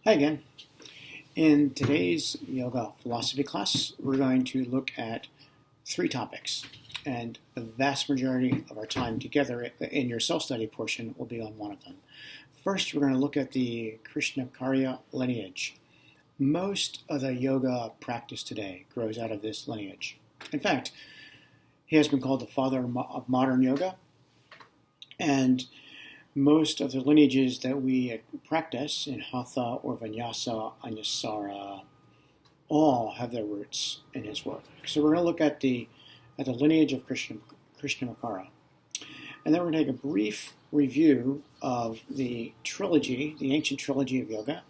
Hi again. In today's yoga philosophy class, we're going to look at three topics, and the vast majority of our time together in your self-study portion will be on one of them. First, we're going to look at the Krishnamacharya lineage. Most of the yoga practice today grows out of this lineage. In fact, he has been called the father of modern yoga, and most of the lineages that we practice in Hatha or Vinyasa, Anusara, all have their roots in his work. So we're going to look at the lineage of Krishnamacharya. And then we're going to take a brief review of the trilogy, the ancient trilogy of yoga,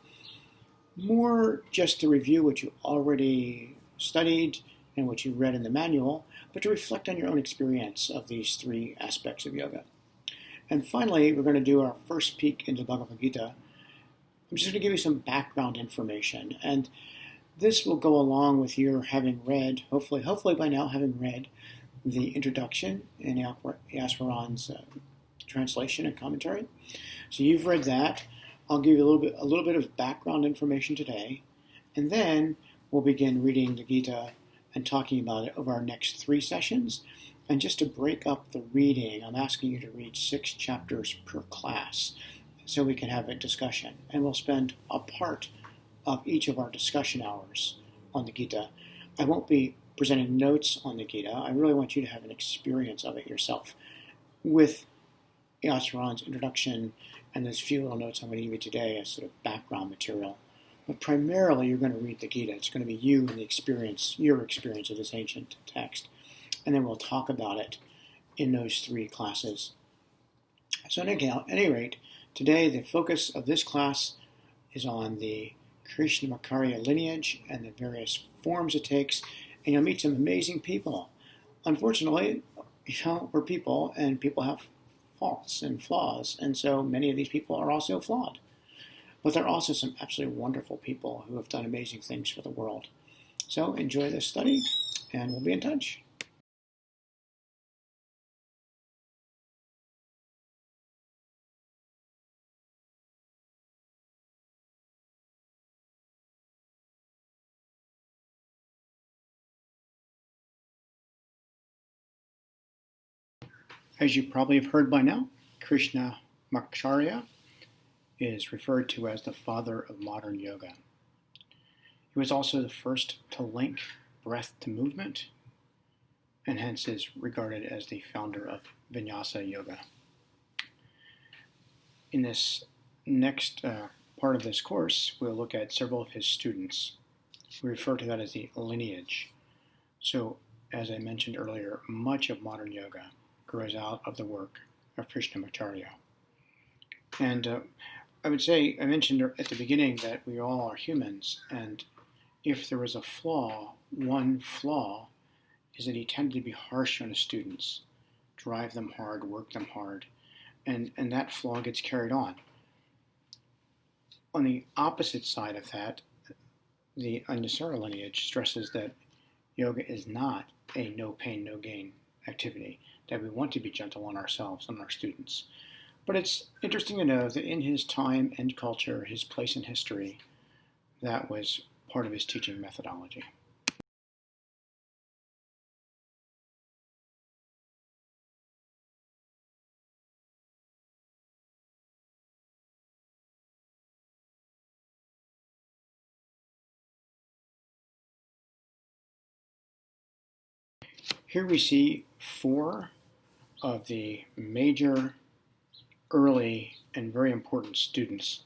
more just to review what you already studied and what you read in the manual, but to reflect on your own experience of these three aspects of yoga. And finally, we're going to do our first peek into Bhavagad Gita. I'm just going to give you some background information, and this will go along with your having read, hopefully by now having read the introduction in Yaswaran's translation and commentary. So you've read that. I'll give you a little bit of background information today, and then we'll begin reading the Gita and talking about it over our next three sessions. And just to break up the reading, I'm asking you to read 6 chapters per class so we can have a discussion. And we'll spend a part of each of our discussion hours on the Gita. I won't be presenting notes on the Gita. I really want you to have an experience of it yourself with Yaswaran's introduction and those few little notes I'm going to give you today as sort of background material. But primarily, you're going to read the Gita. It's going to be you and your experience of this ancient text. And then we'll talk about it in those 3 classes. So at any rate, today the focus of this class is on the Krishnamacharya lineage and the various forms it takes, and you'll meet some amazing people. Unfortunately, we're people, and people have faults and flaws, and so many of these people are also flawed. But there are also some absolutely wonderful people who have done amazing things for the world. So enjoy this study, and we'll be in touch. As you probably have heard by now, Krishnamacharya is referred to as the father of modern yoga. He was also the first to link breath to movement, and hence is regarded as the founder of Vinyasa yoga. In this next part of this course, we'll look at several of his students. We refer to that as the lineage. So, as I mentioned earlier, much of modern yoga grows out of the work of Krishnamacharya. And I would say, I mentioned at the beginning that we all are humans, and if there is a flaw, one flaw is that he tended to be harsh on his students, drive them hard, work them hard, and that flaw gets carried on. On the opposite side of that, the Anusara lineage stresses that yoga is not a no pain, no gain activity, that we want to be gentle on ourselves and our students. But it's interesting to know that in his time and culture, his place in history, that was part of his teaching methodology. Here we see 4 of the major, early, and very important students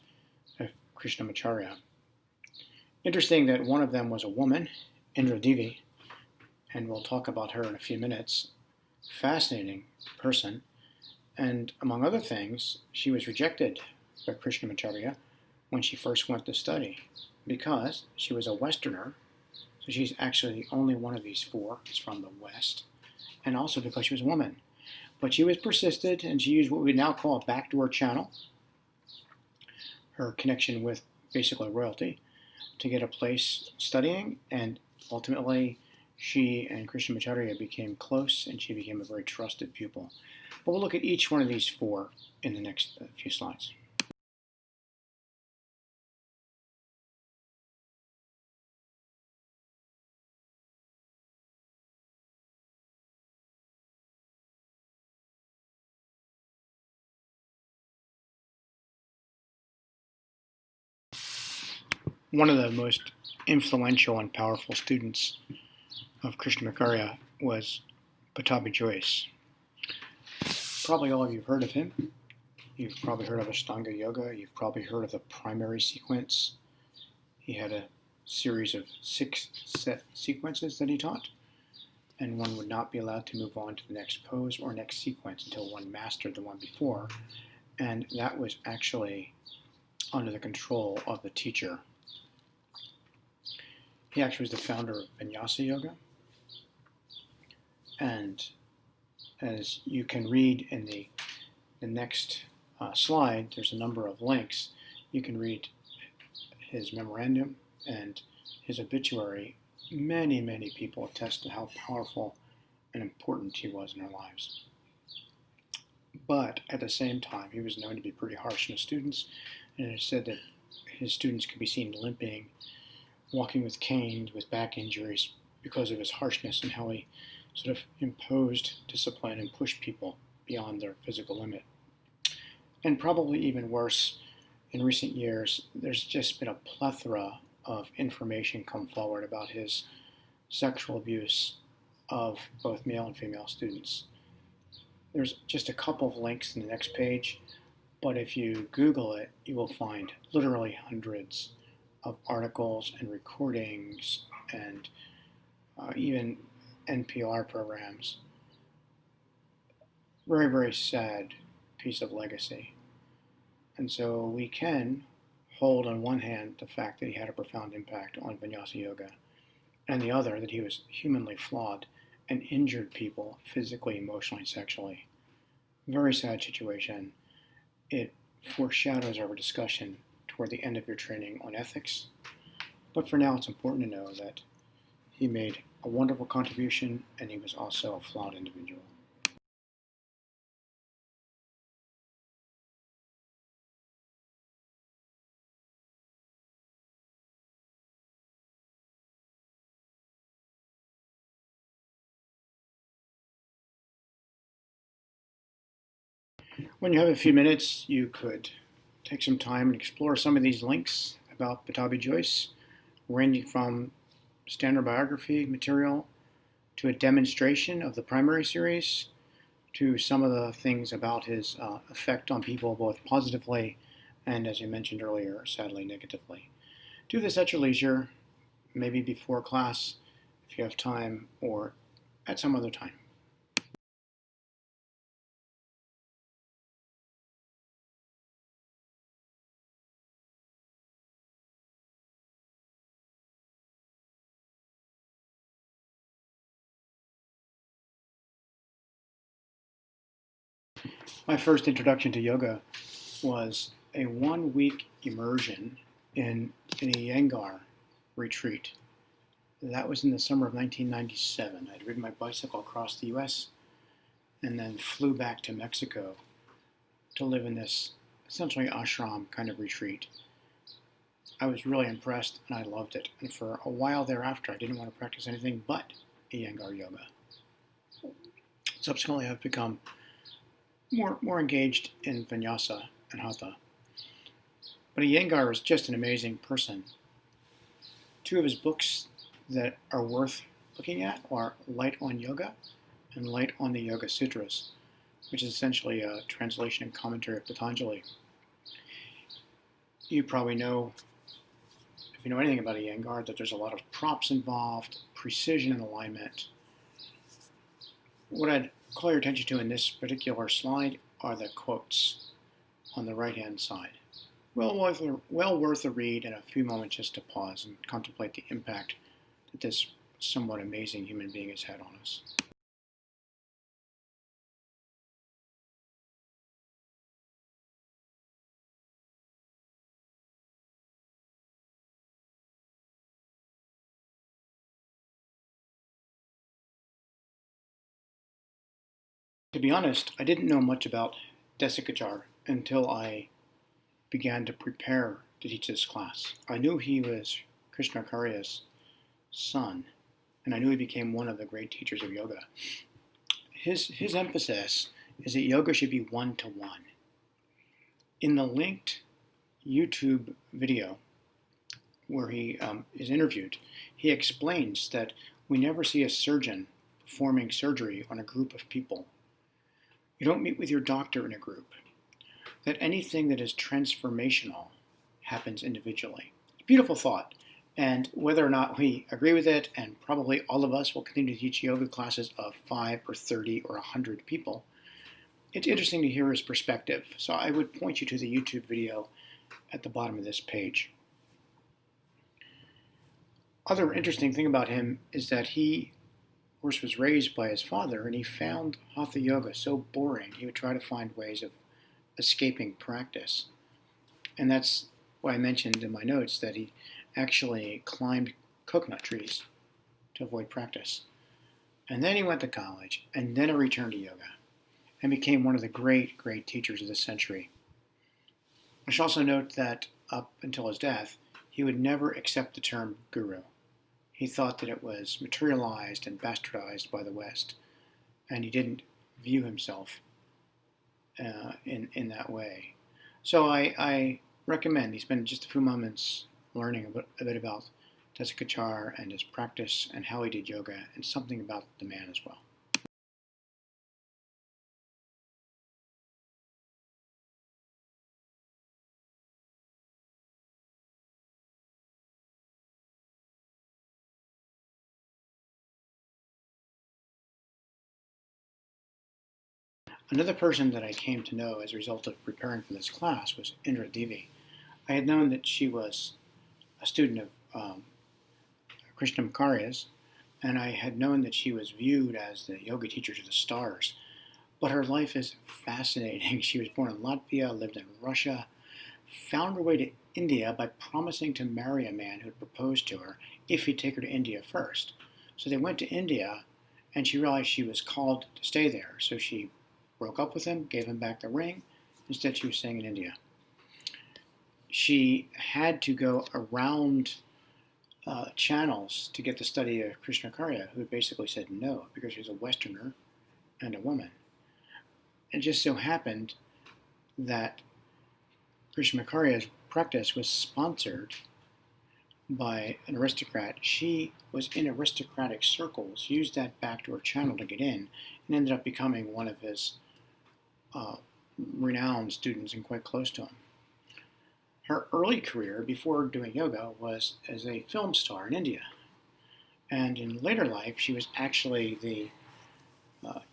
of Krishnamacharya. Interesting that one of them was a woman, Indra Devi, and we'll talk about her in a few minutes. Fascinating person, and among other things, she was rejected by Krishnamacharya when she first went to study because she was a Westerner. So she's actually the only one of these 4 that's from the West, and also because she was a woman. But she was persistent, and she used what we now call a backdoor channel, her connection with basically royalty, to get a place studying, and ultimately she and Krishnamacharya became close, and she became a very trusted pupil. But we'll look at each one of these 4 in the next few slides. One of the most influential and powerful students of Krishnamacharya was Pattabhi Jois. Probably all of you have heard of him. You've probably heard of Ashtanga Yoga. You've probably heard of the primary sequence. He had a series of 6 set sequences that he taught, and one would not be allowed to move on to the next pose or next sequence until one mastered the one before, and that was actually under the control of the teacher. He actually was the founder of Vinyasa Yoga, and as you can read in the next slide, there's a number of links. You can read his memorandum and his obituary. Many, many people attest to how powerful and important he was in our lives. But at the same time, he was known to be pretty harsh on his students, and it is said that his students could be seen limping, walking with canes, with back injuries, because of his harshness and how he sort of imposed discipline and pushed people beyond their physical limit. And probably even worse, in recent years, there's just been a plethora of information come forward about his sexual abuse of both male and female students. There's just a couple of links in the next page, but if you Google it, you will find literally hundreds of articles and recordings and even NPR programs. Very, very sad piece of legacy. And so we can hold on one hand the fact that he had a profound impact on Vinyasa Yoga, and the other that he was humanly flawed and injured people physically, emotionally, sexually. Very sad situation. It foreshadows our discussion toward the end of your training on ethics. But for now, it's important to know that he made a wonderful contribution, and he was also a flawed individual. When you have a few minutes, you could take some time and explore some of these links about Pattabhi Jois, ranging from standard biography material to a demonstration of the primary series to some of the things about his effect on people, both positively and, as you mentioned earlier, sadly negatively. Do this at your leisure, maybe before class if you have time, or at some other time. My first introduction to yoga was a 1-week immersion in a Iyengar retreat. That was in the summer of 1997. I'd ridden my bicycle across the US and then flew back to Mexico to live in this essentially ashram kind of retreat. I was really impressed and I loved it. And for a while thereafter, I didn't want to practice anything but Iyengar yoga. Subsequently, I've become more engaged in Vinyasa and Hatha. But Iyengar is just an amazing person. 2 of his books that are worth looking at are Light on Yoga and Light on the Yoga Sutras, which is essentially a translation and commentary of Patanjali. You probably know, if you know anything about Iyengar, that there's a lot of props involved, precision and alignment. What I'd call your attention to in this particular slide are the quotes on the right-hand side. Well worth a read and a few moments just to pause and contemplate the impact that this somewhat amazing human being has had on us. To be honest, I didn't know much about Desikachar until I began to prepare to teach this class. I knew he was Krishnamacharya's son, and I knew he became one of the great teachers of yoga. His emphasis is that yoga should be one-to-one. In the linked YouTube video, where he is interviewed, he explains that we never see a surgeon performing surgery on a group of people. You don't meet with your doctor in a group. That anything that is transformational happens individually. Beautiful thought. And whether or not we agree with it, and probably all of us will continue to teach yoga classes of 5 or 30 or 100 people, it's interesting to hear his perspective. So I would point you to the YouTube video at the bottom of this page. Other interesting thing about him is that he, of course, was raised by his father, and he found Hatha Yoga so boring, he would try to find ways of escaping practice. And that's why I mentioned in my notes that he actually climbed coconut trees to avoid practice. And then he went to college, and then he returned to yoga, and became one of the great, great teachers of the century. I should also note that up until his death, he would never accept the term guru. He thought that it was materialized and bastardized by the West, and he didn't view himself in that way. So I recommend you spend just a few moments learning a bit about Krishnamacharya and his practice and how he did yoga, and something about the man as well. Another person that I came to know as a result of preparing for this class was Indra Devi. I had known that she was a student of Krishnamacharya's, and I had known that she was viewed as the yoga teacher to the stars. But her life is fascinating. She was born in Latvia, lived in Russia, found her way to India by promising to marry a man who had proposed to her if he'd take her to India first. So they went to India, and she realized she was called to stay there. So she broke up with him, gave him back the ring. Instead, she was staying in India. She had to go around channels to get the study of Krishnamacharya, who basically said no because she was a Westerner and a woman. It just so happened that Krishnamacharya's practice was sponsored by an aristocrat. She was in aristocratic circles, used that back to her channel to get in, and ended up becoming one of his renowned students and quite close to him. Her early career, before doing yoga, was as a film star in India. And in later life, she was actually the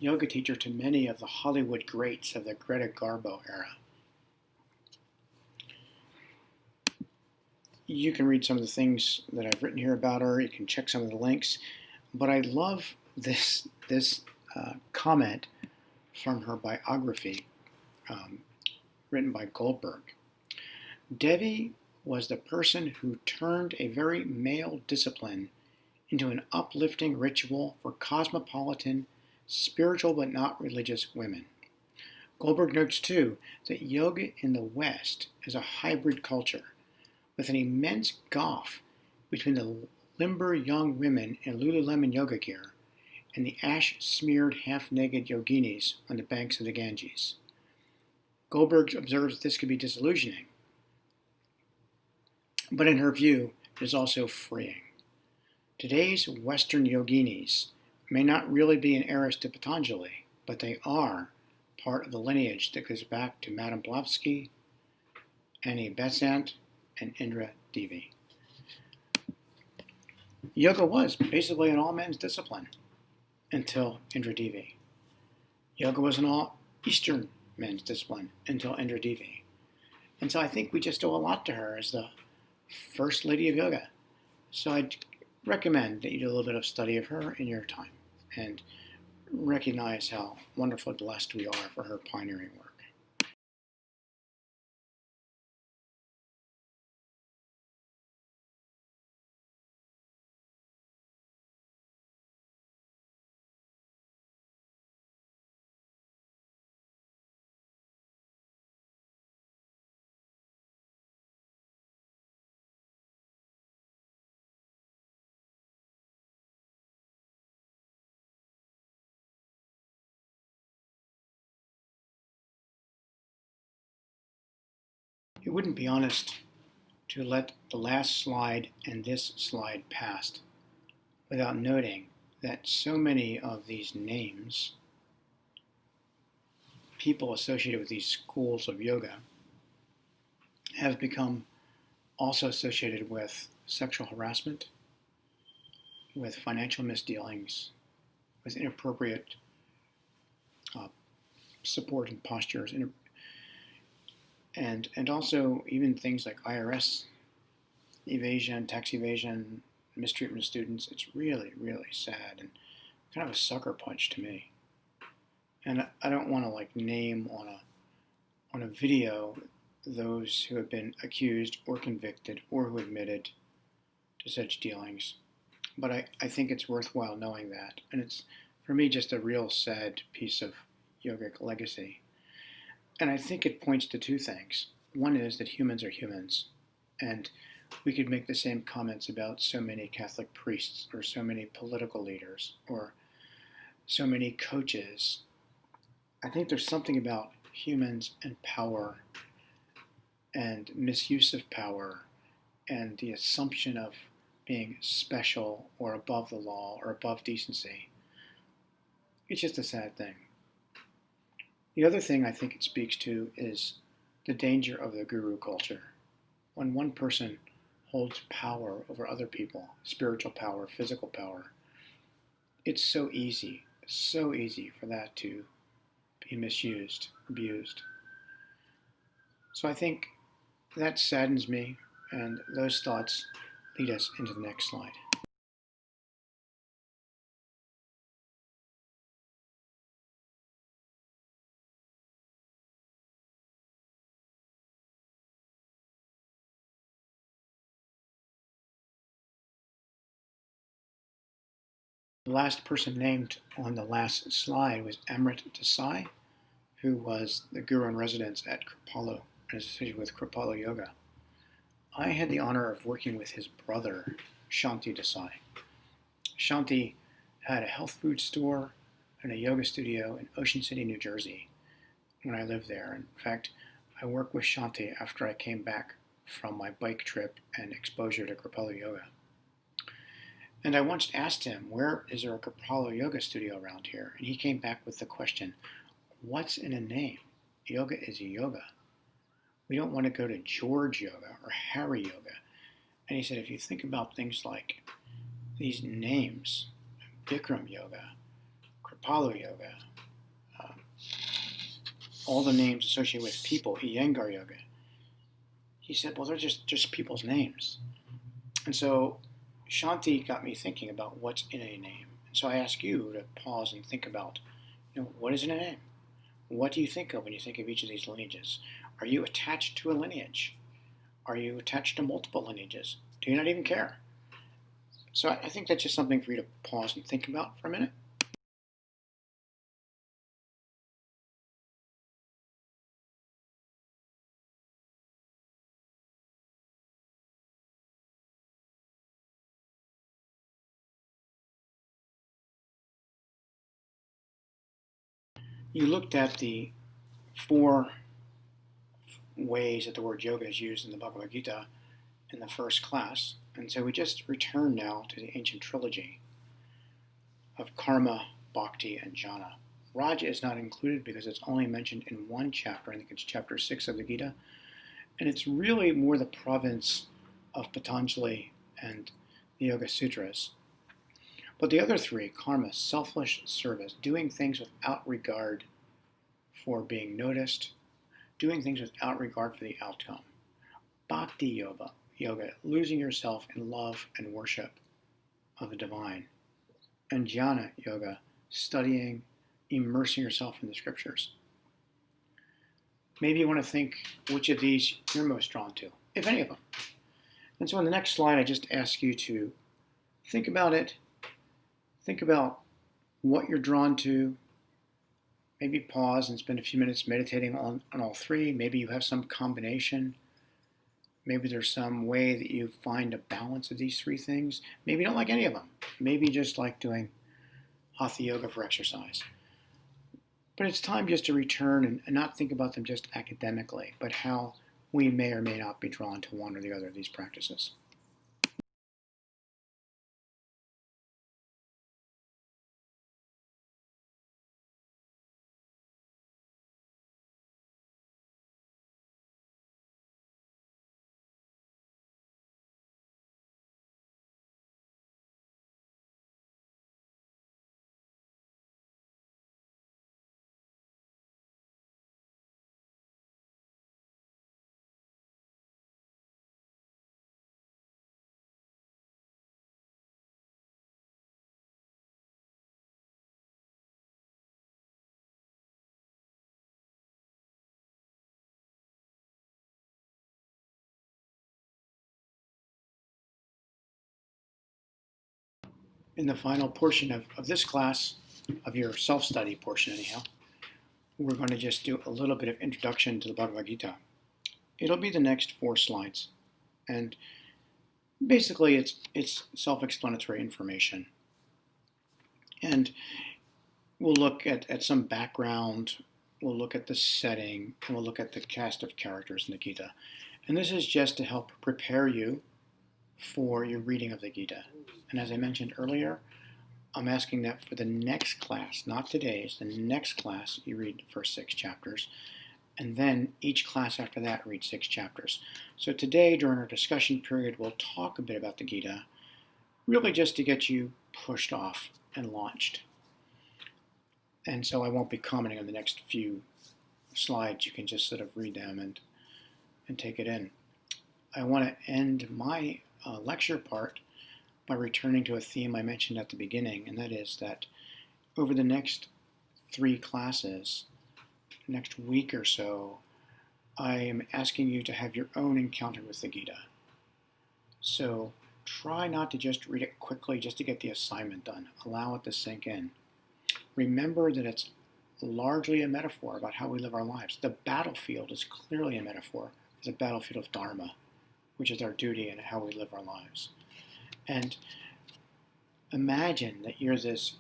yoga teacher to many of the Hollywood greats of the Greta Garbo era. You can read some of the things that I've written here about her. You can check some of the links. But I love this comment from her biography written by Goldberg. Devi was the person who turned a very male discipline into an uplifting ritual for cosmopolitan, spiritual but not religious women. Goldberg notes, too, that yoga in the West is a hybrid culture, with an immense gulf between the limber young women in Lululemon yoga gear and the ash-smeared half-naked yoginis on the banks of the Ganges. Goldberg observes this could be disillusioning, but in her view, it is also freeing. Today's Western yoginis may not really be an heiress to Patanjali, but they are part of the lineage that goes back to Madame Blavatsky, Annie Besant, and Indra Devi. Yoga was basically an all-men's discipline until Indra Devi. Yoga was an all-Eastern men's discipline until Indra Devi. And so I think we just owe a lot to her as the First Lady of Yoga. So I'd recommend that you do a little bit of study of her in your time and recognize how wonderfully blessed we are for her pioneering work. It wouldn't be honest to let the last slide and this slide pass without noting that so many of these names, people associated with these schools of yoga, have become also associated with sexual harassment, with financial misdealings, with inappropriate support and postures, and also even things like IRS evasion, tax evasion, mistreatment of students. It's really, really sad and kind of a sucker punch to me. And I don't want to name on a video those who have been accused or convicted or who admitted to such dealings. But I think it's worthwhile knowing that. And it's, for me, just a real sad piece of yogic legacy. And I think it points to two things. One is that humans are humans. And we could make the same comments about so many Catholic priests or so many political leaders or so many coaches. I think there's something about humans and power and misuse of power and the assumption of being special or above the law or above decency. It's just a sad thing. The other thing I think it speaks to is the danger of the guru culture. When one person holds power over other people, spiritual power, physical power, it's so easy for that to be misused, abused. So I think that saddens me, and those thoughts lead us into the next slide. The last person named on the last slide was Amrit Desai, who was the guru in residence at Kripalu and is associated with Kripalu Yoga. I had the honor of working with his brother, Shanti Desai. Shanti had a health food store and a yoga studio in Ocean City, New Jersey when I lived there. In fact, I worked with Shanti after I came back from my bike trip and exposure to Kripalu Yoga. And I once asked him, where is there a Kripalu Yoga studio around here? And he came back with the question, what's in a name? Yoga is yoga. We don't want to go to George Yoga or Harry Yoga. And he said, if you think about things like these names, Bikram Yoga, Kripalu Yoga, all the names associated with people, Iyengar Yoga, he said, well, they're just people's names. And so Shanti got me thinking about what's in a name. And so I ask you to pause and think about, what is in a name? What do you think of when you think of each of these lineages? Are you attached to a lineage? Are you attached to multiple lineages? Do you not even care? So I think that's just something for you to pause and think about for a minute. You looked at the 4 ways that the word yoga is used in the Bhavagad Gita in the first class, and so we just return now to the ancient trilogy of karma, bhakti, and jnana. Raja is not included because it's only mentioned in one chapter. I think it's chapter 6 of the Gita, and it's really more the province of Patanjali and the Yoga Sutras. But the other 3, karma, selfless service, doing things without regard for being noticed, doing things without regard for the outcome. Bhakti yoga, losing yourself in love and worship of the divine. And jnana yoga, studying, immersing yourself in the scriptures. Maybe you want to think which of these you're most drawn to, if any of them. And so on the next slide, I just ask you to think about it. Think about what you're drawn to. Maybe pause and spend a few minutes meditating on all 3. Maybe you have some combination. Maybe there's some way that you find a balance of these 3 things. Maybe you don't like any of them. Maybe you just like doing hatha yoga for exercise. But it's time just to return and not think about them just academically, but how we may or may not be drawn to one or the other of these practices. In the final portion of this class, of your self-study portion anyhow, we're going to just do a little bit of introduction to the Bhagavad Gita. It'll be the next 4 slides, and basically it's self-explanatory information. And we'll look at some background, we'll look at the setting, and we'll look at the cast of characters in the Gita. And this is just to help prepare you for your reading of the Gita. And as I mentioned earlier, I'm asking that for the next class, not today's, the next class, you read the first 6 chapters, and then each class after that read 6 chapters. So today, during our discussion period, we'll talk a bit about the Gita, really just to get you pushed off and launched. And so I won't be commenting on the next few slides. You can just sort of read them and take it in. I want to end my lecture part by returning to a theme I mentioned at the beginning, and that is that over the next 3 classes, next week or so, I am asking you to have your own encounter with the Gita. So try not to just read it quickly just to get the assignment done. Allow it to sink in. Remember that it's largely a metaphor about how we live our lives. The battlefield is clearly a metaphor. It's a battlefield of Dharma, which is our duty and how we live our lives. And imagine that you're this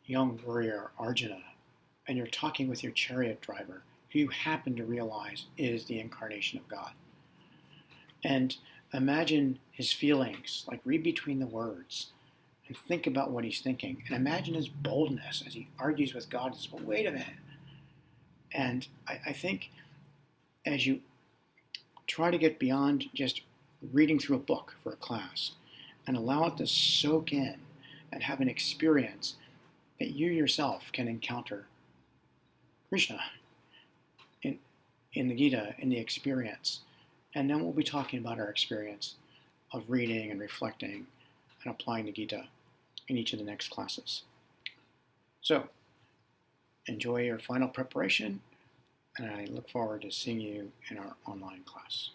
young warrior, Arjuna, and you're talking with your chariot driver, who you happen to realize is the incarnation of God. And imagine his feelings, like read between the words, and think about what he's thinking. And imagine his boldness as he argues with God. Says, well, wait a minute. And I think as you try to get beyond just reading through a book for a class and allow it to soak in and have an experience that you yourself can encounter Krishna in the Gita, in the experience. And then we'll be talking about our experience of reading and reflecting and applying the Gita in each of the next classes. So, enjoy your final preparation, and I look forward to seeing you in our online class.